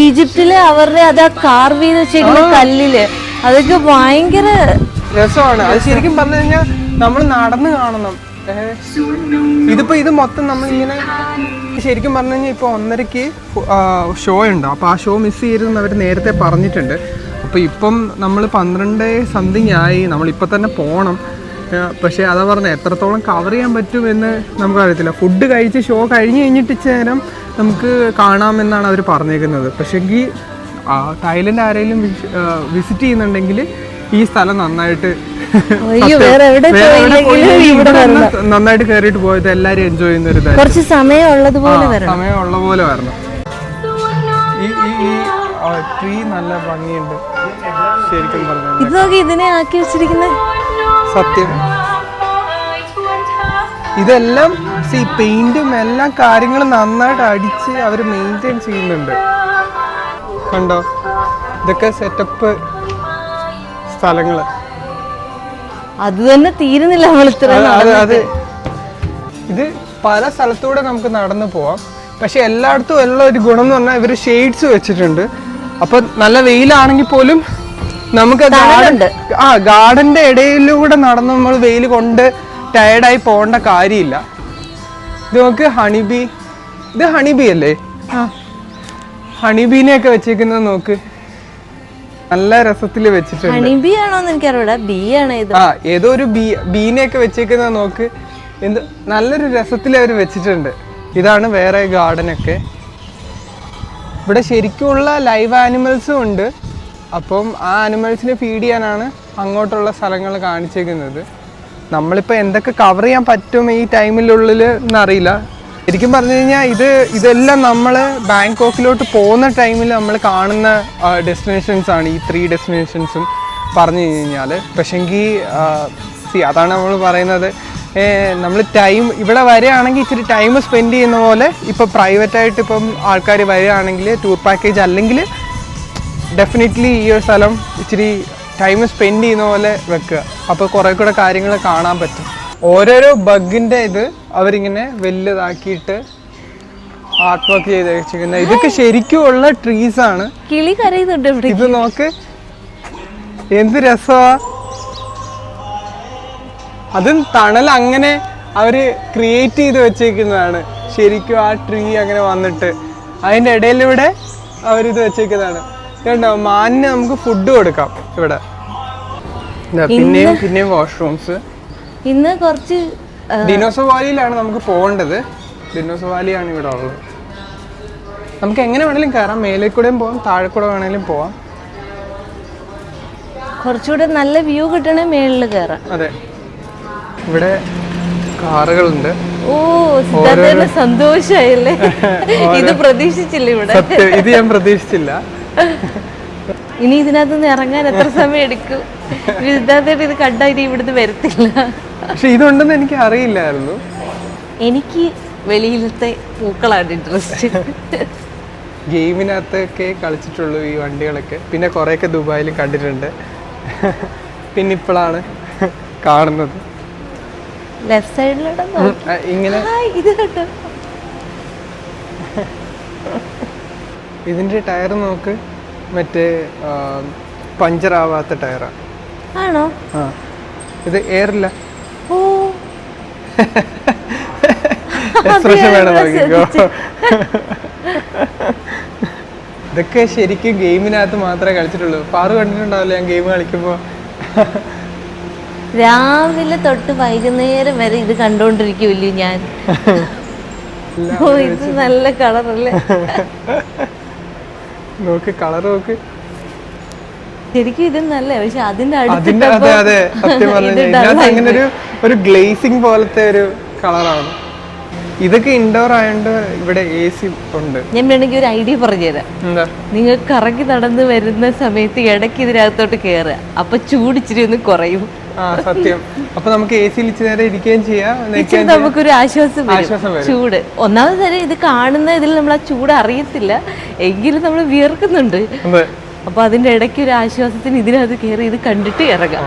ഈജിപ്തില് അവരുടെ അതാ കാർവ് ചെയ്ത് വെച്ചേക്കുന്ന കല്ലില് അതൊക്കെ ഭയങ്കര രസമാണ്. അത് ശരിക്കും പറഞ്ഞു കഴിഞ്ഞാൽ നമ്മൾ നടന്ന് കാണണം. ഇതിപ്പോ ഇത് മൊത്തം നമ്മളിങ്ങനെ ശരിക്കും പറഞ്ഞു കഴിഞ്ഞാൽ ഇപ്പോൾ 1:30 ഷോ ഉണ്ട്. അപ്പോൾ ആ ഷോ മിസ് ചെയ്തെന്ന് അവർ നേരത്തെ പറഞ്ഞിട്ടുണ്ട്. അപ്പോൾ ഇപ്പം നമ്മൾ 12 സംതിങ് ആയി, നമ്മളിപ്പോൾ തന്നെ പോകണം. പക്ഷേ അതാ പറഞ്ഞത്, എത്രത്തോളം കവർ ചെയ്യാൻ പറ്റുമെന്ന് നമുക്കറിയത്തില്ല. ഫുഡ് കഴിച്ച് ഷോ കഴിഞ്ഞ് കഴിഞ്ഞിട്ട് നേരം നമുക്ക് കാണാമെന്നാണ് അവർ പറഞ്ഞേക്കുന്നത്. പക്ഷേങ്കിൽ തായ്ലൻഡ് ആരെങ്കിലും വിസിറ്റ് ചെയ്യുന്നുണ്ടെങ്കിൽ ഈ സ്ഥലം നന്നായിട്ട് നന്നായിട്ട് കയറിയിട്ട് പോയത് എല്ലാരും എൻജോയ് ചെയ്യുന്ന ഒരു കുറച്ച് സമയമുള്ള പോലെ വരണം. ഈ ട്രീ നല്ല ഭംഗിയുണ്ട് ശരിക്കും പറഞ്ഞു. ഇതിനെ ആക്കി വെച്ചിരിക്കുന്ന സത്യം ഇതെല്ലാം പെയിന്റും എല്ലാ കാര്യങ്ങളും നന്നായിട്ട് അടിച്ച് അവർ മെയിൻറ്റെയിൻ ചെയ്യുന്നുണ്ട്. കണ്ടോ, ഇതൊക്കെ സെറ്റപ്പ് സ്ഥലങ്ങള്. അത് തന്നെ തീരുന്നില്ല. അത് ഇത് പല സ്ഥലത്തൂടെ നമുക്ക് നടന്നു പോവാം. പക്ഷെ എല്ലായിടത്തും ഉള്ള ഒരു ഗുണം എന്ന് പറഞ്ഞാൽ ഇവർ ഷെയ്ഡ്സ് വെച്ചിട്ടുണ്ട്. അപ്പൊ നല്ല വെയിലാണെങ്കിൽ പോലും നമുക്ക് ഗാർഡന്റെ ഇടയിലൂടെ നടന്ന് നമ്മൾ വെയിൽ കൊണ്ട് ടയർഡായി പോകേണ്ട കാര്യമില്ല. ഇത് നമുക്ക് ഹണിബി, ഇത് ഹണിബി അല്ലേ? ഹണിബീനെയൊക്കെ വെച്ചേക്കുന്നത് നോക്ക്, നല്ല രസത്തില് വെച്ചിട്ടുണ്ട്. ഏതോ ഒരു ബീനെയൊക്കെ വെച്ചേക്കുന്നത് നോക്ക്, എന്ത് നല്ലൊരു രസത്തിൽ അവർ വെച്ചിട്ടുണ്ട്. ഇതാണ് വേറെ ഗാർഡനൊക്കെ. ഇവിടെ ശരിക്കുമുള്ള ലൈവ് ആനിമൽസും ഉണ്ട്. അപ്പം ആ ആനിമൽസിനെ ഫീഡ് ചെയ്യാനാണ് അങ്ങോട്ടുള്ള സ്ഥലങ്ങൾ കാണിച്ചേക്കുന്നത്. നമ്മളിപ്പോൾ എന്തൊക്കെ കവർ ചെയ്യാൻ പറ്റും ഈ ടൈമിനുള്ളിൽ എന്നറിയില്ല. ശരിക്കും പറഞ്ഞു കഴിഞ്ഞാൽ ഇതെല്ലാം നമ്മൾ ബാങ്കോക്കിലോട്ട് പോകുന്ന ടൈമിൽ നമ്മൾ കാണുന്ന ഡെസ്റ്റിനേഷൻസാണ് ഈ 3 ഡെസ്റ്റിനേഷൻസും പറഞ്ഞു കഴിഞ്ഞാൽ. പക്ഷെങ്കിൽ അതാണ് നമ്മൾ പറയുന്നത്, നമ്മൾ ടൈം ഇവിടെ വരികയാണെങ്കിൽ ഇച്ചിരി ടൈം സ്പെൻഡ് ചെയ്യുന്ന പോലെ. ഇപ്പോൾ പ്രൈവറ്റായിട്ട് ഇപ്പം ആൾക്കാർ വരികയാണെങ്കിൽ ടൂർ പാക്കേജ് അല്ലെങ്കിൽ ഡെഫിനറ്റ്ലി ഈ ഒരു സ്ഥലം ഇച്ചിരി ടൈം സ്പെൻഡ് ചെയ്യുന്ന പോലെ വെക്കുക. അപ്പോൾ കുറേ കൂടെ കാര്യങ്ങൾ കാണാൻ പറ്റും. ഓരോരോ ബഗിൻ്റെ ഇത് അവരിങ്ങനെ വലുതാക്കിയിട്ട് ആർട്ട് വർക്ക് ചെയ്ത് വെച്ചിരിക്കുന്നത്. ഇതൊക്കെ ശരിക്കും ഉള്ള ട്രീസാണ്. കിളി കരയുന്നുണ്ട്. ഇത് നോക്ക്, എന്ത് രസമാ. അതും തണൽ അങ്ങനെ അവര് ക്രിയേറ്റ് ചെയ്ത് വെച്ചേക്കുന്നതാണ്. ശരിക്കും ആ ട്രീ അങ്ങനെ വന്നിട്ട് അതിൻ്റെ ഇടയിലൂടെ അവരിത് വെച്ചേക്കുന്നതാണ്. കണ്ടോ, മാനിന് നമുക്ക് ഫുഡ് കൊടുക്കാം ഇവിടെ. പിന്നെയും വാഷ്റൂംസ്. ഇന്ന് കുറച്ച് ഡിനോസോ വാലിയിലാണ് നമുക്ക് പോകേണ്ടത്. ഡിനോസോ വാലിയാണ് ഇവിടെ ഉള്ളത്. നമുക്ക് എങ്ങനെ വേണമെങ്കിലും കയറാം, മേലെ കൂടെയും പോവാം, താഴെ കൂടെ വേണമെങ്കിലും പോവാം. കുറച്ചുകൂടെ നല്ല വ്യൂ കിട്ടണേ മേളിൽ കയറാം. അതെ, ഇവിടെ കാറുകളുണ്ട്. ഓ, സന്തോഷായല്ലേ? ഇത് പ്രതീക്ഷിച്ചില്ല ഇവിടെ. ഇത് ഞാൻ പ്രതീക്ഷിച്ചില്ല. ഇനി ഇതിനകത്തുനിന്ന് ഇറങ്ങാൻ എത്ര സമയം എടുക്കും? സിദ്ധാർത്ഥ ഇത് കണ്ടായിട്ട് ഇവിടുന്ന് വരത്തില്ല. പക്ഷെ ഇതുണ്ടെന്ന് എനിക്ക് അറിയില്ലായിരുന്നു. എനിക്ക് വെളിയിലത്തെ പൂക്കളാണ് ഇൻട്രസ്റ്റ്. ഗെയിമിനകത്തൊക്കെ കളിച്ചിട്ടുള്ളൂ ഈ വണ്ടികളൊക്കെ. പിന്നെ കുറേയൊക്കെ ദുബായിലും കണ്ടിട്ടുണ്ട്. പിന്നെ ഇപ്പോഴാണ് കാണുന്നത്. ലെഫ്റ്റ് സൈഡിലൂടെ ഇങ്ങനെ ഇത് കേട്ടോ, ഇതിന്റെ ടയർ നോക്ക്. മറ്റേ പഞ്ചറാവാത്ത ടയറാണ്. ആണോ? ആ, ഇത് എയറില്ല. ഓ എക്സ്പ്രഷൻ വേണം നോക്കിക്കോ. ഇതൊക്കെ ശരിക്കും ഗെയിമിനകത്ത് മാത്രമേ കളിച്ചിട്ടുള്ളൂ. പാറു കണ്ടിട്ടുണ്ടാവില്ല ഞാൻ ഗെയിം കളിക്കുമ്പോൾ. രാവിലെ തൊട്ട് വൈകുന്നേരം വരെ ഇത് കണ്ടോണ്ടിരിക്കൂല്ലേ ഞാൻ. ഓ ഇത് നല്ല കളറല്ലേ. നോക്ക് കളർ നോക്ക്. ശരിക്കും ഇത് നല്ല, പക്ഷെ അതിന്റെ അതെ സത്യം പറഞ്ഞു അങ്ങനെ ഒരു ഗ്ലേസിംഗ് പോലത്തെ ഒരു കളറാണ്. ഇതൊക്കെ ഇൻഡോർ ആയതുകൊണ്ട് ഇവിടെ AC ഉണ്ട്. ഞാൻ വേണമെങ്കിൽ ഒരു ഐഡിയ പറഞ്ഞുതരാം. എന്താ? നിങ്ങൾ കറങ്ങി നടന്ന് വരുന്ന സമയത്ത് ഇടയ്ക്ക് ഇതിനകത്തോട്ട് കയറുക, അപ്പൊ ചൂട് ഇച്ചിരി ഒന്ന് കുറയും. ആ സത്യം. അപ്പൊ നമുക്ക് AC-യിൽ ഇച്ചിരി നേരം ഇരിക്കുകയും ചെയ്യാം, നമുക്കൊരു ആശ്വാസം വരും. ചൂട് ഒന്നാമത് തരം ഇത് കാണുന്ന ഇതിൽ നമ്മൾ ആ ചൂട് അറിയത്തില്ല, എങ്കിലും നമ്മൾ വിയർക്കുന്നുണ്ട്. അപ്പൊ അതിന്റെ ഇടയ്ക്ക് ഒരു ആശ്വാസത്തിന് ഇതിനകത്ത് കയറി ഇത് കണ്ടിട്ട് ഇറങ്ങാം.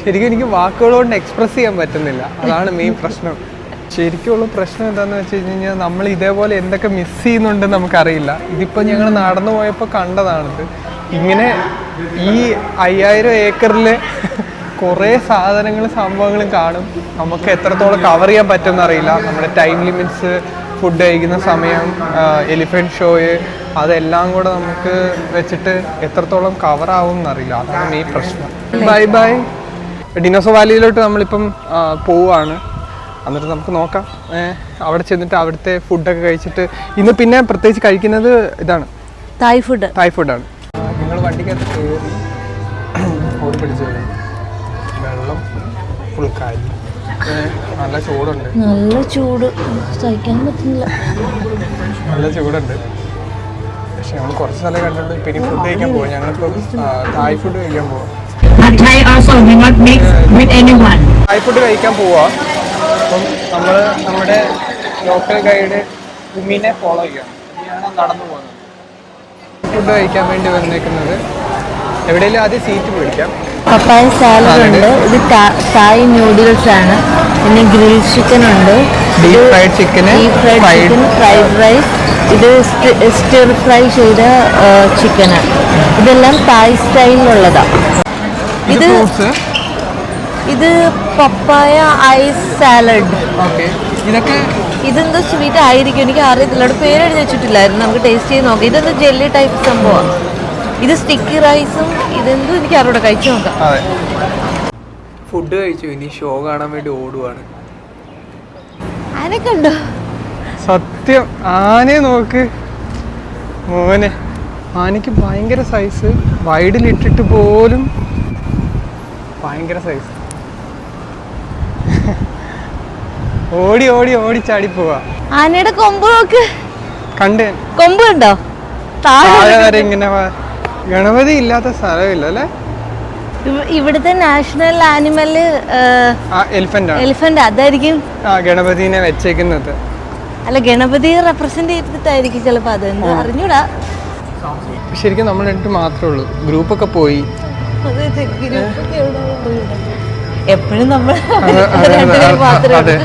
ശരിക്കും എനിക്ക് വാക്കുകൾ കൊണ്ട് എക്സ്പ്രസ് ചെയ്യാൻ പറ്റുന്നില്ല, അതാണ് മെയിൻ പ്രശ്നം. ശരിക്കുള്ള പ്രശ്നം എന്താന്ന് വെച്ച് കഴിഞ്ഞാൽ നമ്മൾ ഇതേപോലെ എന്തൊക്കെ മിസ് ചെയ്യുന്നുണ്ടെന്ന് നമുക്കറിയില്ല. ഇതിപ്പോൾ ഞങ്ങൾ നടന്നു പോയപ്പോൾ കണ്ടതാണിത്. ഇങ്ങനെ ഈ 5000 ഏക്കറിൽ കുറേ സാധനങ്ങളും സംഭവങ്ങളും കാണും. നമുക്ക് എത്രത്തോളം കവർ ചെയ്യാൻ പറ്റുമെന്ന് അറിയില്ല. നമ്മുടെ ടൈം ലിമിറ്റ്സ്, ഫുഡ് കഴിക്കുന്ന സമയം, എലിഫൻറ്റ് ഷോയ്, അതെല്ലാം കൂടെ നമുക്ക് വെച്ചിട്ട് എത്രത്തോളം കവർ ആവും എന്നറിയില്ല. അതാണ് മെയിൻ പ്രശ്നം. ബൈ. ഡിനോസർ വാലിയിലോട്ട് നമ്മളിപ്പം പോവുകയാണ്. എന്നിട്ട് നമുക്ക് നോക്കാം. അവിടെ ചെന്നിട്ട് അവിടുത്തെ ഫുഡൊക്കെ കഴിച്ചിട്ട് ഇന്ന് പിന്നെ പ്രത്യേകിച്ച് കഴിക്കുന്നത് ഇതാണ്, തായ് ഫുഡാണ്. നിങ്ങൾ വണ്ടിക്കകത്ത് കയറി ഓടി പിടിച്ച് വെള്ളം ഫുൾ കാലി, നല്ല ചൂടുണ്ട്. നല്ല ചൂട് സഹിക്കാൻ പറ്റുന്നില്ല. നല്ല ചൂടുണ്ട്. പക്ഷെ ഞങ്ങൾ കുറച്ച് സ്ഥലം കണ്ടിട്ടുണ്ട്. പിന്നെ ഫുഡ് കഴിക്കാൻ പോകും. ഞങ്ങളിപ്പോൾ തായ് ഫുഡ് കഴിക്കാൻ പോവാം. തായ് ഫുഡ് കഴിക്കാൻ പോവാ. അപ്പം നമ്മൾ നമ്മുടെ ലോക്കൽ ഗൈഡ് ഉമ്മിനെ ഫോളോ ചെയ്യണം. ഉമ്മിയാണ് നടന്നു പോകുന്നത്. ഫുഡ് കഴിക്കാൻ വേണ്ടി വന്നേക്കുന്നത്. എവിടെയെങ്കിലും ആദ്യം സീറ്റ് പിടിക്കാം. പപ്പായ സാലഡ് ഉണ്ട്, ഇത് തായ് നൂഡിൽസ് ആണ്, പിന്നെ ഗ്രിൽ ചിക്കൻ ഉണ്ട്, deep fried chicken, fried rice, ഇത് സ്റ്റിർ ഫ്രൈ ചെയ്ത ചിക്കനാണ്. ഇതെല്ലാം തായ് സ്റ്റൈലിലുള്ളതാണ്. ഇത് പപ്പായ ഐസ് സാലഡ്. ഇതെന്തോ സ്വീറ്റ് ആയിരിക്കും, എനിക്ക് അറിയത്തില്ല, അവിടെ പേരെഴുതി വെച്ചിട്ടില്ലായിരുന്നു. നമുക്ക് ടേസ്റ്റ് ചെയ്ത് നോക്കാം. ഇതെന്തോ ജെല്ലി ടൈപ്പ് സംഭവമാണ്. ഇത് സ്റ്റിക്കി റൈസും ഇതെന്തോ എനിക്ക് അറിവിടെ കഴിച്ചു നോക്കാം. ഫുഡ് കഴിച്ചു, ഇനി ഷോ കാണാൻ വേണ്ടി ഓടുവാണ്. ആനയൊക്കെ ഉണ്ടോ? സത്യം, ആനയെ നോക്ക് മോനെ. ആനയ്ക്ക് ഭയങ്കര സൈസ്, വൈഡിലിട്ടിട്ട് പോലും ഭയങ്കര സൈസ്. ഓടി ഓടി ഓടി ചാടി പോവാ. ആനയുടെ കൊമ്പ് നോക്ക്, കണ്ട് കൊമ്പ് കണ്ടോ? താഴെ വരെ ഇങ്ങനെ. ഗണപതി ഇല്ലാത്ത സ്ഥലമില്ല അല്ലേ? ഇവിടുത്തെ നാഷണൽ ആനിമല് എലിഫന്റ്. അതായിരിക്കും ഗണപതിനെ വെച്ചേക്കുന്നത്. അല്ല, ഗണപതിയെ റെപ്രസെന്റ് ചെയ്തിട്ടായിരിക്കും ചിലപ്പോ. അതെന്താ അറിഞ്ഞൂടാ. ശരിക്കും നമ്മൾ രണ്ടു മാത്രമേ ഉള്ളൂ. ഗ്രൂപ്പൊക്കെ പോയി. എപ്പോഴും നമ്മൾ അതെ.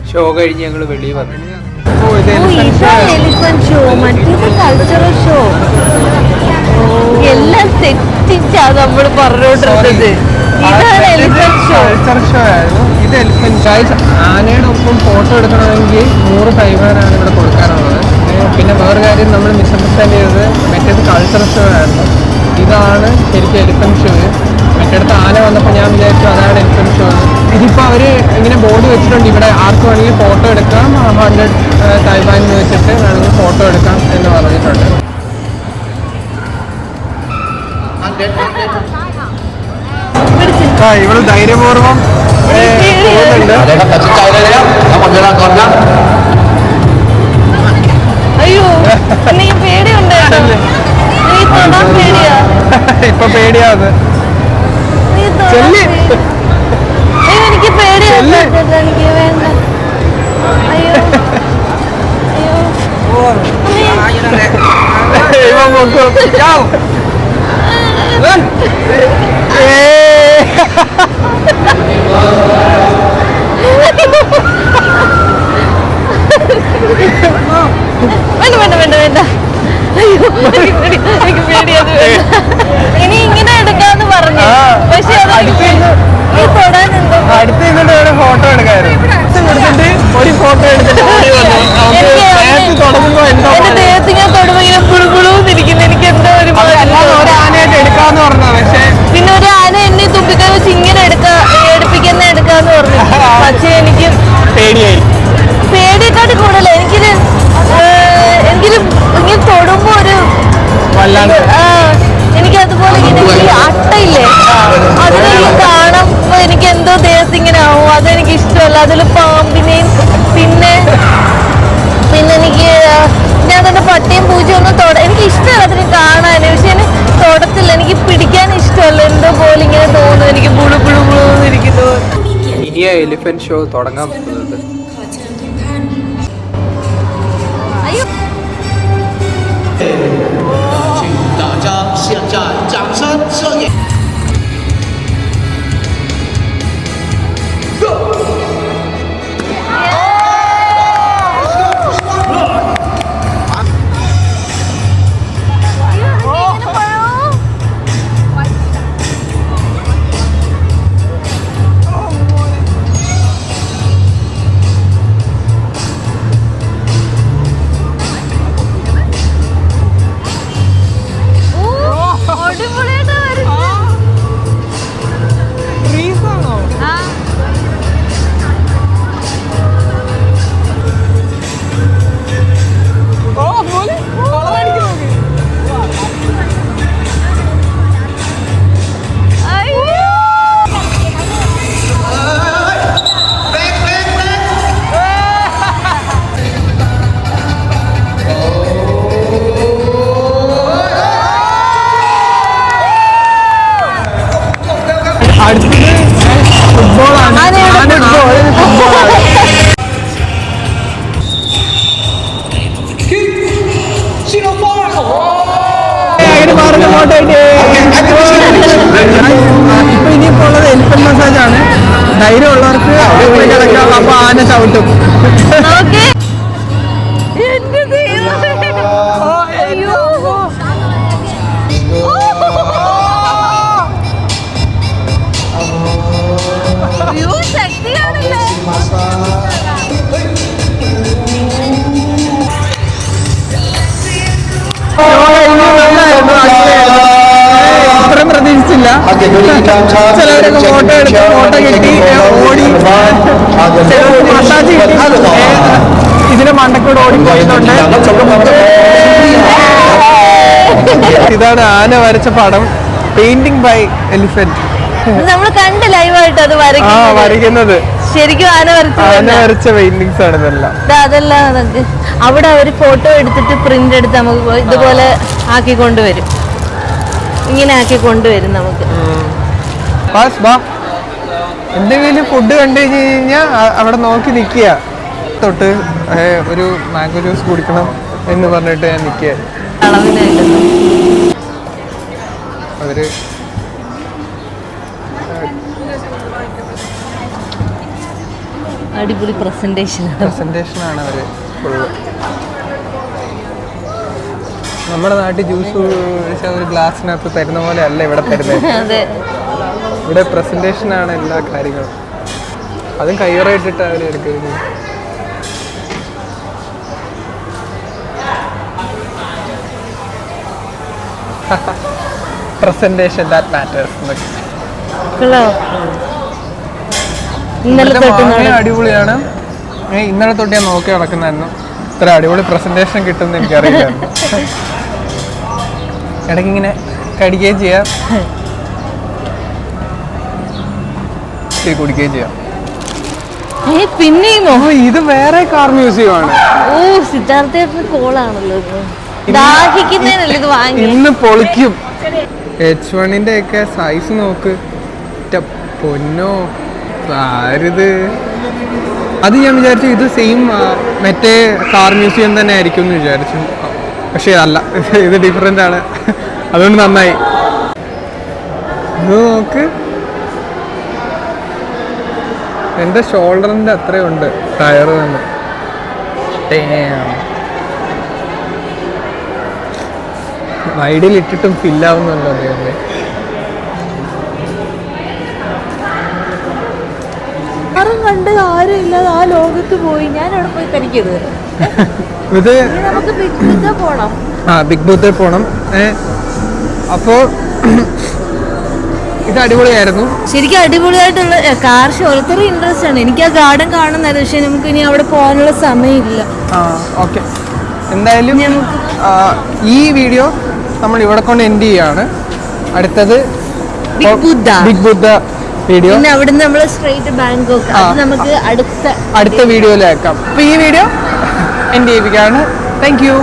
ഷോ കഴിഞ്ഞ് ഞങ്ങൾ വെളിയിൽ വന്നു. എലിഫന്റ് ഷോ, മറ്റേത് കൾച്ചറൽ ഷോ. എല്ലാം തെറ്റിച്ചാ നമ്മൾ പറഞ്ഞോണ്ടിരുന്നത്. ഇതാണ് എലിഫന്റ് ഷോ. കൾച്ചറൽ ഷോ ആയിരുന്നു ഇത്. എലിഫന്റ് ആനയുടെ ഒപ്പം ഫോട്ടോ എടുക്കണമെങ്കിൽ 100 തൈവാനാണ് ഇവിടെ കൊടുക്കാനുള്ളത്. പിന്നെ വേറെ കാര്യം നമ്മൾ മിസ്അണ്ടർസ്റ്റാൻഡ് ചെയ്തത്, മറ്റേത് കൾച്ചറൽ ഷോ ആയിരുന്നു. ഇതാണ് ശരിക്കും എലിഫന്റ് ഷോ. എൻ്റെ അടുത്ത് ആന വന്നപ്പോൾ ഞാൻ വിചാരിച്ചു അതാണ് എലിഫന്റ് ഷോ. ഇതിപ്പോൾ അവർ ഇങ്ങനെ ബോർഡ് വെച്ചിട്ടുണ്ട്, ഇവിടെ ആർക്ക് വേണമെങ്കിൽ ഫോട്ടോ എടുക്കാം, 100 തായ്വാൻ എന്ന് വെച്ചിട്ട് വേണമെങ്കിൽ ഫോട്ടോ എടുക്കാം എന്ന് പറഞ്ഞിട്ടുണ്ട്. ഇവള് ധൈര്യപൂർവ്വം പോകുന്നുണ്ട്. അയ്യോ പേടിയുണ്ടായിരുന്നു. ഇപ്പൊ പേടിയാത്. എനിക്ക് പേടിയാണ്. എനിക്ക് വേണ്ട. അയ്യോ വേണ്ട. അയ്യോ എനിക്ക് പേടിയത്. ഇനി ഇങ്ങനെ എടുക്കാന്ന് പറഞ്ഞു. പക്ഷെ അടുത്ത് നിന്നിട്ട് ഫോട്ടോ എടുക്കായിരുന്നു. ഒരു ഫോട്ടോ എടുത്തിട്ട് തുടങ്ങുമ്പോ എന്തോ ദേഹത്ത് ഞാൻ തൊടുമ്പോ ഇങ്ങനെ പുളുപുളൂന്നിരിക്കുന്നു. എനിക്ക് എന്തോ ഒരു ആനയായിട്ട് എടുക്കാന്ന് പറഞ്ഞു. പക്ഷെ പിന്നെ ഒരു ആന എന്നെ തുമ്പിക്കാൻ വെച്ച് ഇങ്ങനെ എടുക്കാന്ന് പറഞ്ഞു. പക്ഷെ എനിക്ക് പേടിയെക്കാട്ടി കൂടുതല എനിക്കിത് ഇങ്ങനെ തൊടുമ്പോ ഒരു എനിക്ക് അതുപോലെ ഇങ്ങനെ അട്ടയില്ലേ, അതിനെ കാണുമ്പോ എനിക്ക് എന്തോ ദേഹത്ത് ഇങ്ങനെ ആവും. അതെനിക്ക് ഇഷ്ടമല്ല. അതിൽ പാമ്പിനെയും പിന്നെ എനിക്ക് ഞാൻ തന്നെ പട്ടിയും പൂജയും ഒന്നും എനിക്ക് ഇഷ്ടമല്ല അതിന് കാണാൻ. പക്ഷെ എന്നെ തൊടത്തില്ല, എനിക്ക് പിടിക്കാൻ ഇഷ്ടമല്ല. എന്തോ പോലെ ഇങ്ങനെ തോന്നുന്നു. എനിക്ക് പുളുപുളുപുളുന്നിരിക്കുന്നു. ഇനിയ എലിഫന്റ് ഷോ തുടങ്ങാൻ പോകുന്നത്. അയ്യോ ഇപ്പൊ ഇനിയിപ്പോ ഉള്ളത് എലിഫന്റ് മസാജ് ആണ്. ധൈര്യമുള്ളവർക്ക് കിടക്കാം. അപ്പൊ ആന ചവിട്ടും. ഇത്രയും പ്രതീക്ഷിച്ചില്ല. ചിലവരൊക്കെ ഫോട്ടോ എടുത്ത് ഫോട്ടോ കിട്ടി ഓടി മസാജ് കിട്ടി. ഇതിന് മണ്ടക്കൂടെ ഓടിപ്പോയിട്ടുണ്ട്. ഇതാണ് ആന വരച്ച പടം. Painting by elephant. നമ്മൾ കണ്ട് ലൈവായിട്ട് അത് വരയ്ക്കുന്നത്. ശരിക്കും ആന വരച്ച പെയിന്റിങ്സ് ആണ് ഇതെല്ലാം. അതെല്ലാം അവിടെ അവര് ഫോട്ടോ എടുത്തിട്ട് പ്രിന്റ് എടുത്ത് നമുക്ക് ഇതുപോലെ ആക്കി കൊണ്ടുവരും. ഇങ്ങനെ ആക്കി കൊണ്ടുവരും നമുക്ക്. എന്തെങ്കിലും ഫുഡ് കണ്ടു കഴിഞ്ഞ് കഴിഞ്ഞാൽ അവിടെ നോക്കി നിൽക്കുക. തൊട്ട് ഒരു മാംഗോ ജ്യൂസ് കുടിക്കണം എന്ന് പറഞ്ഞിട്ട് ഞാൻ നിൽക്കുക. അവര് അടിപൊളി പ്രസന്റേഷനാണ് അവര് ഫുള്ള്. നമ്മുടെ നാട്ടിൽ ജ്യൂസ് ഒരു ഗ്ലാസ്സിനകത്ത് തരുന്ന പോലെ അല്ല ഇവിടെ തരുന്നത്. ഇവിടെ പ്രസന്റേഷനാണ് എല്ലാ കാര്യങ്ങളും. അതും കയ്യുറയിട്ടിട്ട് അവർ എടുക്കുന്നത്. Presentation that matters. ഇന്നലെ ഇവിടുത്തെ തൊട്ട് മാങ്ങ അടിപൊളിയാണ്. ഇന്നലെ തൊട്ട് ഞാൻ നോക്കി നടക്കുന്നായിരുന്നു. ഇത്ര അടിപൊളി പ്രസന്റേഷൻ കിട്ടുമെന്ന് എനിക്കറിയില്ലായിരുന്നു. ഇടയ്ക്ക് ഇങ്ങനെ കടിക്കുകയും ചെയ്യാം, കുടിക്കുകയും ചെയ്യാം. പിന്നെയും ഇത് വേറെ കാർ മ്യൂസിയം ആണ്. ഓ സിദ്ധാർത്ഥ കോളാണല്ലോ ദാഹിക്കുന്നതിനല്ലേ ഇത് വാങ്ങി. ഇന്ന് പൊളിക്കും. H1 ഒക്കെ സൈസ് നോക്ക്, പൊന്നോ ആരിത്. അത് ഞാൻ വിചാരിച്ചു ഇത് സെയിം മറ്റേ കാർ മ്യൂസിയം തന്നെ ആയിരിക്കും എന്ന് വിചാരിച്ചു. പക്ഷേ അല്ല, ഇത് ഡിഫറെൻ്റ് ആണ്. അതുകൊണ്ട് നന്നായി. ഇത് നോക്ക്, എൻ്റെ ഷോൾഡറിൻ്റെ അത്രയുണ്ട് ടയർ തന്നെ. വൈഡിൽ ഇട്ടിട്ടും ഫില്ലാവുന്നുണ്ടോ അതേ. ആരും കണ്ട് ആരും ഇല്ലാതെ ആ ലോകത്ത് പോയി. ഞാൻ അവിടെ പോയി തനിക്കത് ഇത് നമുക്ക് ബിഗ് ബുദ്ധ പോണം. ബിഗ് ബുദ്ധ പോണം. അപ്പോൾ ഇത് അടിപൊളിയായിരുന്നു. ശരിക്കും അടിപൊളിയായിട്ടുള്ള കാർ ഷോ ഓരോരുത്തർ ഇൻട്രസ്റ്റ് ആണ്. എനിക്ക് ആ ഗാർഡൻ കാണുന്നത്, പക്ഷെ നമുക്ക് ഇനി അവിടെ പോകാനുള്ള സമയമില്ല. ഓക്കെ, എന്തായാലും ഈ വീഡിയോ നമ്മൾ ഇവിടെ കൊണ്ട് എൻഡ് ചെയ്യാണ്. അടുത്തത് ബിഗ് ബുദ്ധ വീഡിയോ, പിന്നെ അവിടുന്ന് നമ്മൾ സ്ട്രൈറ്റ് ബാങ്കോക്ക്. അത് നമുക്ക് അടുത്ത വീഡിയോയിലാക്കാം. അപ്പോൾ ഈ വീഡിയോ എൻഡ് ചെയ്യിപ്പിക്കുകയാണ്. Thank U.